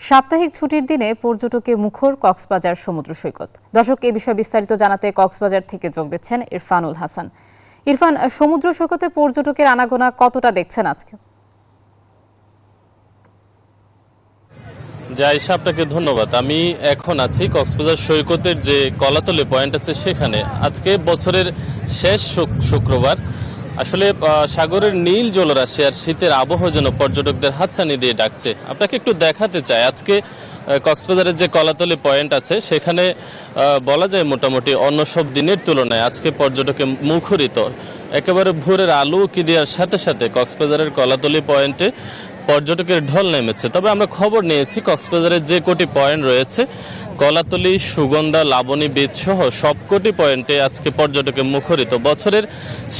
সাপ্তাহিক ছুটির দিনে পর্যটকে মুখর কক্সবাজার সমুদ্র সৈকত। দর্শক, এ বিষয়ে বিস্তারিত জানাতে কক্সবাজার থেকে যোগ দিচ্ছেন ইরফানুল হাসান। ইরফান, সমুদ্র সৈকতে পর্যটকের আনাগোনা কতটা দেখছেন আজকে? জায়সা, আপনাকে ধন্যবাদ। আমি এখন আছি কক্সবাজার সৈকতের যে কলাতলি পয়েন্ট আছে সেখানে। আজকে বছরের শেষ শুক্রবার। আসলে সাগরের নীল জলরাশি আর শীতের আবহাওয়া যেন পর্যটকদের হাতছানি দিয়ে ডাকছে। আপনাকে একটু দেখাতে চাই, আজকে কক্সবাজারের যে কলাতলি পয়েন্ট আছে সেখানে বলা যায় মোটামুটি অন্য সব দিনের তুলনায় আজকে পর্যটকে মুখরিত। একেবারে ভোরের আলো উকি দেওয়ার সাথে সাথে কক্সবাজারের কলাতলি পয়েন্টে পর্যটকের ঢল নেমেছে। তবে আমরা খবর নিয়েছি কক্সবাজারের যে কটি পয়েন্ট রয়েছে, কলাতলি, সুগন্ধা, লাবণী বিচ সহ সবকটি পয়েন্টে আজকে পর্যটকে মুখরিত। বছরের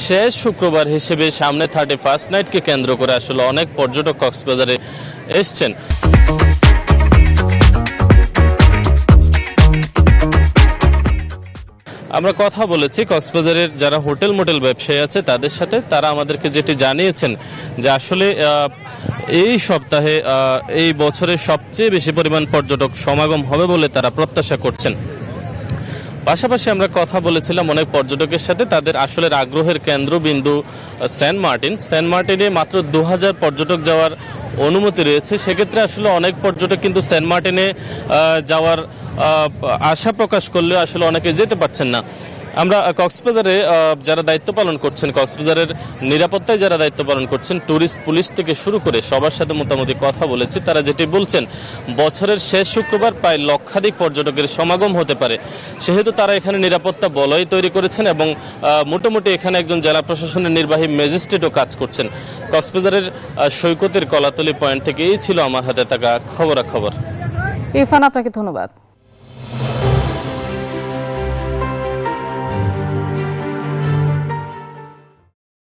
শেষ শুক্রবার হিসেবে সামনে 31st নাইটকে কেন্দ্র করে আসলে অনেক পর্যটক কক্সবাজারে এসছেন। আমরা কথা বলেছি কক্সবাজারের যারা হোটেল মোটেল ব্যবসায়ী আছে তাদের সাথে। তারা আমাদেরকে যেটি জানিয়েছেন যে আসলে এই সপ্তাহে এই বছরের সবচেয়ে বেশি পরিমাণ পর্যটক সমাগম হবে বলে তারা প্রত্যাশা করছেন। পাশাপাশি আমরা কথা বলেছিলাম অনেক পর্যটকের সাথে। তাদের আসলে আগ্রহের কেন্দ্রবিন্দু সেন্ট মার্টিনে মাত্র 2000 পর্যটক যাওয়ার অনুমতি রয়েছে। সেক্ষেত্রে আসলে অনেক পর্যটক কিন্তু সেন্ট মার্টিনে যাওয়ার আশা প্রকাশ করলেও আসলে অনেকে যেতে পারছেন না। আমরা কক্সবাজারে যারা দায়িত্ব পালন করছেন, কক্সবাজারের নিরাপত্তায় যারা দায়িত্ব পালন করছেন, ট্যুরিস্ট পুলিশ থেকে শুরু করে সবার সাথে মোটামুটি কথা বলেছি। তারা যেটি বলছেন, বছরের শেষ শুক্রবার প্রায় লক্ষাধিক পর্যটকের সমাগম হতে পারে, সেহেতু তারা এখানে নিরাপত্তা বলয় তৈরি করেছেন এবং মোটামুটি এখানে একজন জেলা প্রশাসনের নির্বাহী ম্যাজিস্ট্রেটও কাজ করছেন। কক্সবাজারের সৈকতের কলাতলি পয়েন্ট থেকে এই ছিল আমার হাতে থাকা খবরাখবর। ইরফান, আপনাকে ধন্যবাদ।